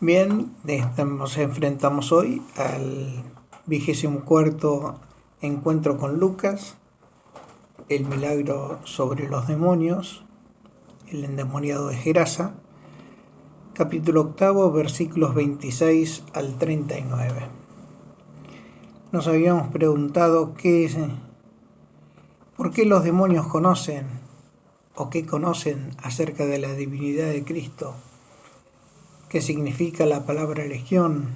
Bien, nos enfrentamos hoy al 24º encuentro con Lucas, el milagro sobre los demonios, el endemoniado de Gerasa, capítulo 8, versículos 26 al 39. Nos habíamos preguntado por qué los demonios conocen o qué conocen acerca de la divinidad de Cristo, qué significa la palabra legión,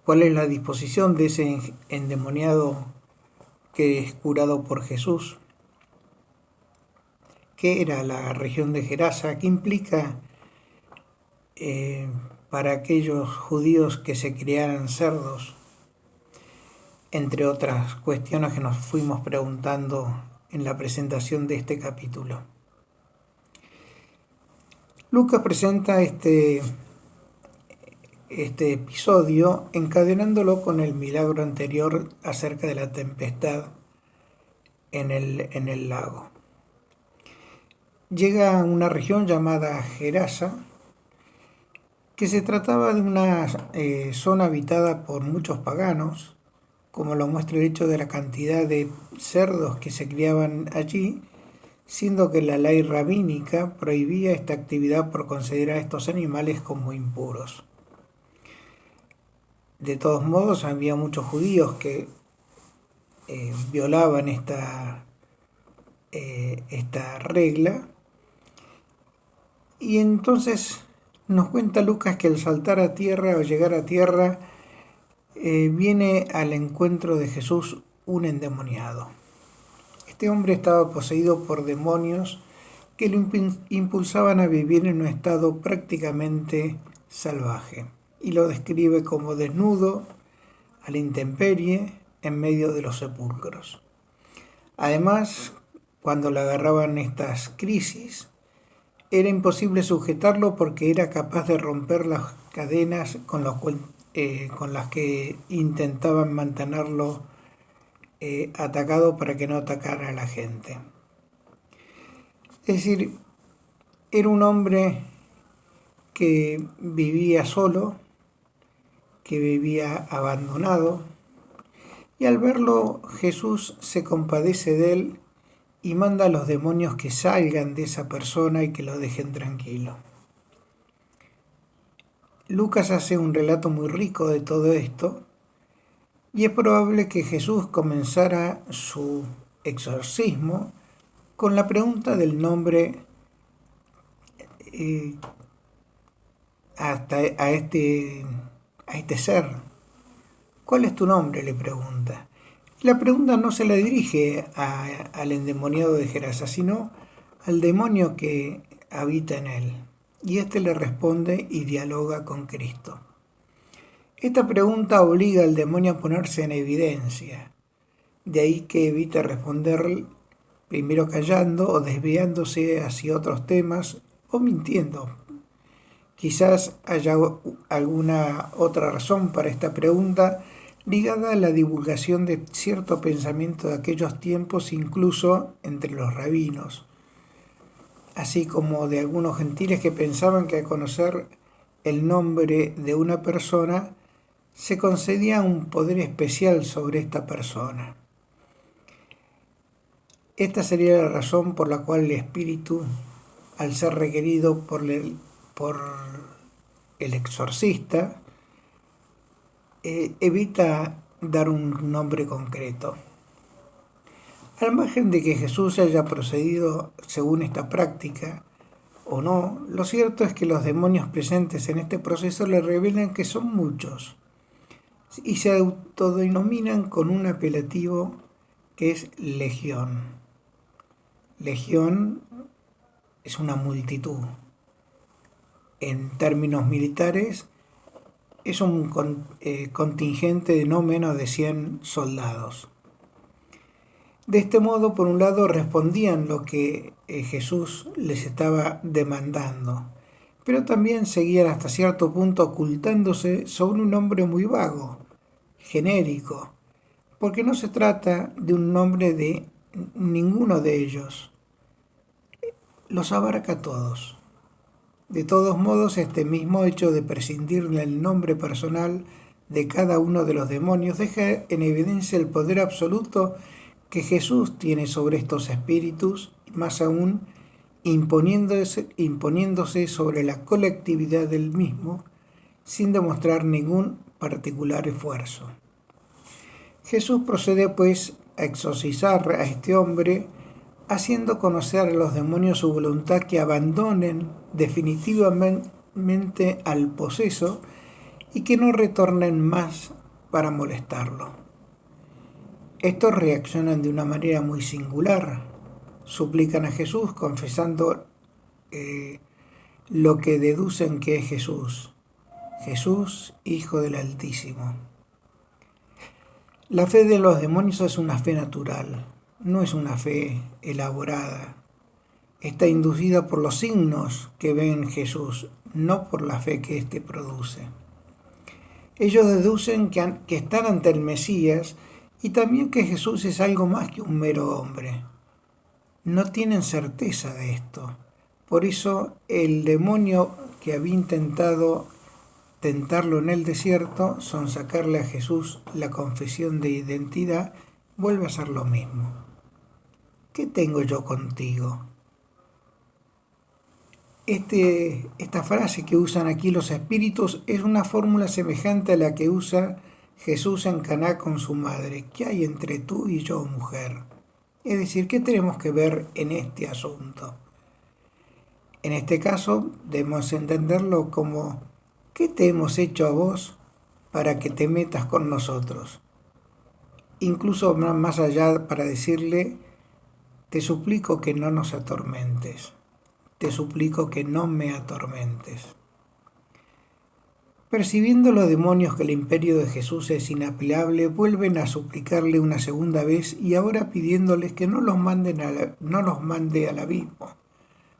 cuál es la disposición de ese endemoniado que es curado por Jesús, qué era la región de Gerasa, qué implica para aquellos judíos que se criaran cerdos, entre otras cuestiones que nos fuimos preguntando en la presentación de este capítulo. Lucas presenta este episodio encadenándolo con el milagro anterior acerca de la tempestad en el lago. Llega a una región llamada Gerasa, que se trataba de una zona habitada por muchos paganos, como lo muestra el hecho de la cantidad de cerdos que se criaban allí, siendo que la ley rabínica prohibía esta actividad por considerar a estos animales como impuros. De todos modos, había muchos judíos que violaban esta regla, y entonces nos cuenta Lucas que al saltar a tierra o llegar a tierra viene al encuentro de Jesús un endemoniado. Este hombre estaba poseído por demonios que lo impulsaban a vivir en un estado prácticamente salvaje, y lo describe como desnudo, a la intemperie, en medio de los sepulcros. Además, cuando le agarraban estas crisis, era imposible sujetarlo porque era capaz de romper las cadenas con las que intentaban mantenerlo atacado para que no atacara a la gente. Es decir, era un hombre que vivía solo, que vivía abandonado, y al verlo Jesús se compadece de él y manda a los demonios que salgan de esa persona y que lo dejen tranquilo. Lucas hace un relato muy rico de todo esto, y es probable que Jesús comenzara su exorcismo con la pregunta del nombre a este ser. ¿Cuál es tu nombre?, le pregunta. La pregunta no se la dirige al endemoniado de Gerasa, sino al demonio que habita en él. Y éste le responde y dialoga con Cristo. Esta pregunta obliga al demonio a ponerse en evidencia. De ahí que evita responder primero callando o desviándose hacia otros temas o mintiendo. Quizás haya alguna otra razón para esta pregunta, ligada a la divulgación de cierto pensamiento de aquellos tiempos, incluso entre los rabinos, así como de algunos gentiles que pensaban que al conocer el nombre de una persona se concedía un poder especial sobre esta persona. Esta sería la razón por la cual el espíritu, al ser requerido por el exorcista, evita dar un nombre concreto. Al margen de que Jesús haya procedido según esta práctica o no, lo cierto es que los demonios presentes en este proceso le revelan que son muchos y se autodenominan con un apelativo que es legión. Legión es una multitud. En términos militares, es un contingente de no menos de 100 soldados. De este modo, por un lado, respondían lo que Jesús les estaba demandando, pero también seguían hasta cierto punto ocultándose sobre un nombre muy vago, genérico, porque no se trata de un nombre de ninguno de ellos. Los abarca a todos. De todos modos, este mismo hecho de prescindir del nombre personal de cada uno de los demonios deja en evidencia el poder absoluto que Jesús tiene sobre estos espíritus, y más aún imponiéndose sobre la colectividad del mismo, sin demostrar ningún particular esfuerzo. Jesús procede pues a exorcizar a este hombre, haciendo conocer a los demonios su voluntad que abandonen definitivamente al poseso y que no retornen más para molestarlo. Estos reaccionan de una manera muy singular, suplican a Jesús confesando lo que deducen que es Jesús, Hijo del Altísimo. La fe de los demonios es una fe natural, no es una fe elaborada. Está inducida por los signos que ven en Jesús, no por la fe que éste produce. Ellos deducen que están ante el Mesías y también que Jesús es algo más que un mero hombre. No tienen certeza de esto. Por eso el demonio que había intentado tentarlo en el desierto, sonsacarle a Jesús la confesión de identidad, vuelve a hacer lo mismo. ¿Qué tengo yo contigo? Esta frase que usan aquí los espíritus es una fórmula semejante a la que usa Jesús en Caná con su madre. ¿Qué hay entre tú y yo, mujer? Es decir, ¿qué tenemos que ver en este asunto? En este caso, debemos entenderlo como: ¿qué te hemos hecho a vos para que te metas con nosotros? Incluso más allá, para decirle: te suplico que no nos atormentes. Te suplico que no me atormentes. Percibiendo los demonios que el imperio de Jesús es inapelable, vuelven a suplicarle una segunda vez y ahora pidiéndoles que no los mande al abismo,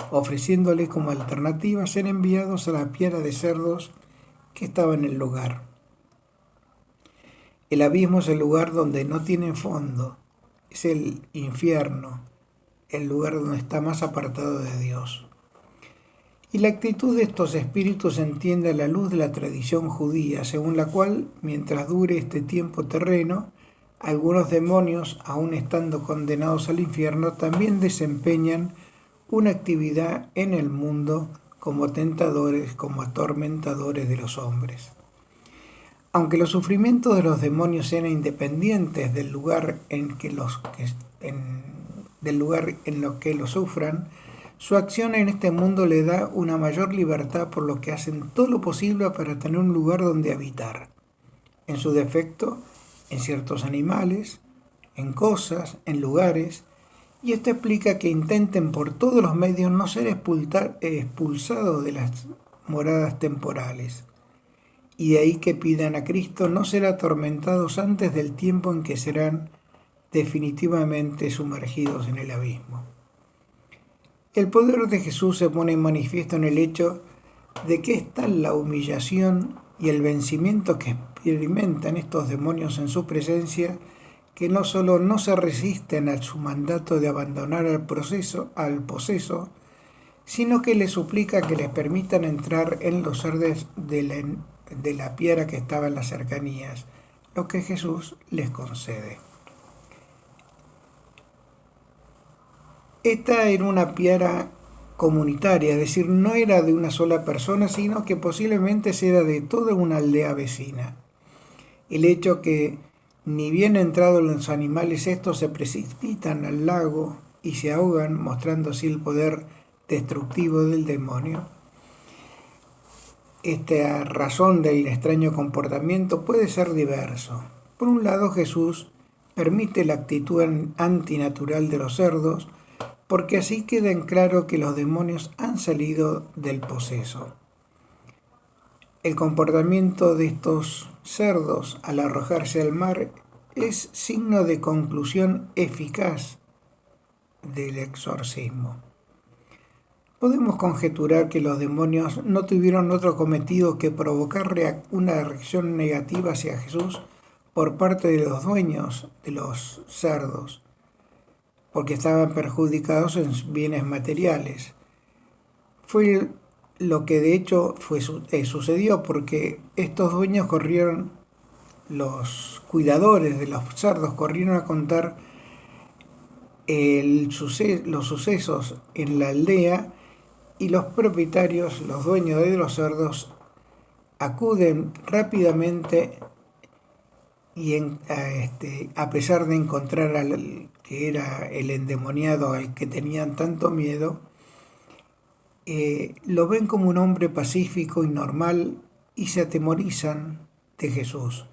ofreciéndoles como alternativa ser enviados a la piara de cerdos que estaba en el lugar. El abismo es el lugar donde no tiene fondo, es el infierno, el lugar donde está más apartado de Dios. Y la actitud de estos espíritus se entiende a la luz de la tradición judía, según la cual, mientras dure este tiempo terreno, algunos demonios, aun estando condenados al infierno, también desempeñan una actividad en el mundo como tentadores, como atormentadores de los hombres. Aunque los sufrimientos de los demonios sean independientes del lugar en lo que lo sufran, su acción en este mundo le da una mayor libertad, por lo que hacen todo lo posible para tener un lugar donde habitar. En su defecto, en ciertos animales, en cosas, en lugares, y esto explica que intenten por todos los medios no ser expulsados de las moradas temporales. Y de ahí que pidan a Cristo no ser atormentados antes del tiempo en que serán definitivamente sumergidos en el abismo. El poder de Jesús se pone en manifiesto en el hecho de que es tal la humillación y el vencimiento que experimentan estos demonios en su presencia, que no solo no se resisten a su mandato de abandonar al poseso, sino que les suplica que les permitan entrar en los cerdos de la piara que estaba en las cercanías, lo que Jesús les concede. Esta era una piara comunitaria, es decir, no era de una sola persona, sino que posiblemente era de toda una aldea vecina. El hecho que, ni bien entrados los animales, estos se precipitan al lago y se ahogan, mostrando así el poder destructivo del demonio. Esta razón del extraño comportamiento puede ser diverso. Por un lado, Jesús permite la actitud antinatural de los cerdos, porque así queda en claro que los demonios han salido del poseso. El comportamiento de estos cerdos al arrojarse al mar es signo de conclusión eficaz del exorcismo. Podemos conjeturar que los demonios no tuvieron otro cometido que provocar una reacción negativa hacia Jesús por parte de los dueños de los cerdos, porque estaban perjudicados en bienes materiales. Fue lo que de hecho sucedió, porque estos dueños corrieron, los cuidadores de los cerdos corrieron a contar los sucesos en la aldea, y los propietarios, los dueños de los cerdos, acuden rápidamente y a pesar de encontrar al que era el endemoniado al que tenían tanto miedo, lo ven como un hombre pacífico y normal y se atemorizan de Jesús,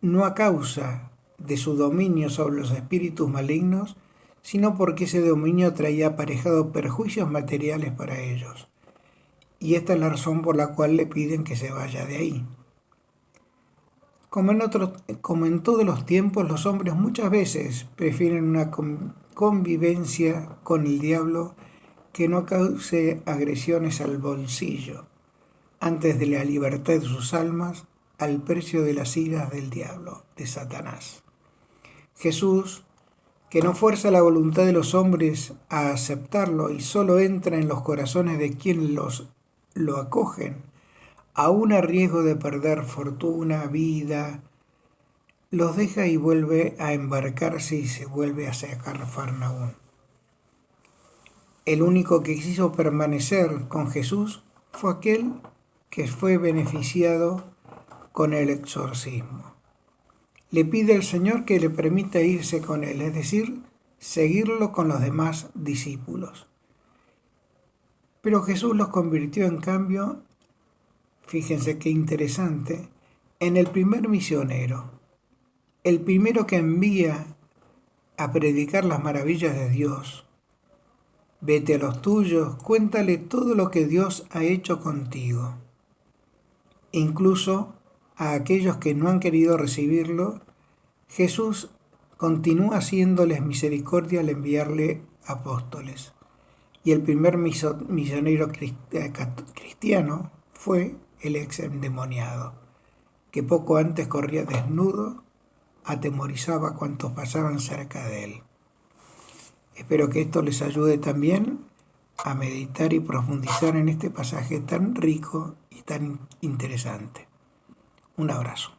no a causa de su dominio sobre los espíritus malignos, sino porque ese dominio traía aparejado perjuicios materiales para ellos. Y esta es la razón por la cual le piden que se vaya de ahí. Como en todos los tiempos, los hombres muchas veces prefieren una convivencia con el diablo que no cause agresiones al bolsillo, antes de la libertad de sus almas, al precio de las iras del diablo, de Satanás. Jesús, que no fuerza la voluntad de los hombres a aceptarlo y solo entra en los corazones de quienes lo acogen, aún a riesgo de perder fortuna, vida, los deja y vuelve a embarcarse y se vuelve a sacar Farnaún. El único que quiso permanecer con Jesús fue aquel que fue beneficiado con el exorcismo. Le pide al Señor que le permita irse con él, es decir, seguirlo con los demás discípulos. Pero Jesús los convirtió en cambio, fíjense qué interesante, en el primer misionero, el primero que envía a predicar las maravillas de Dios. Vete a los tuyos, cuéntale todo lo que Dios ha hecho contigo. Incluso a aquellos que no han querido recibirlo, Jesús continúa haciéndoles misericordia al enviarle apóstoles. Y el primer misionero cristiano fue el ex endemoniado, que poco antes corría desnudo, atemorizaba a cuantos pasaban cerca de él. Espero que esto les ayude también a meditar y profundizar en este pasaje tan rico y tan interesante. Un abrazo.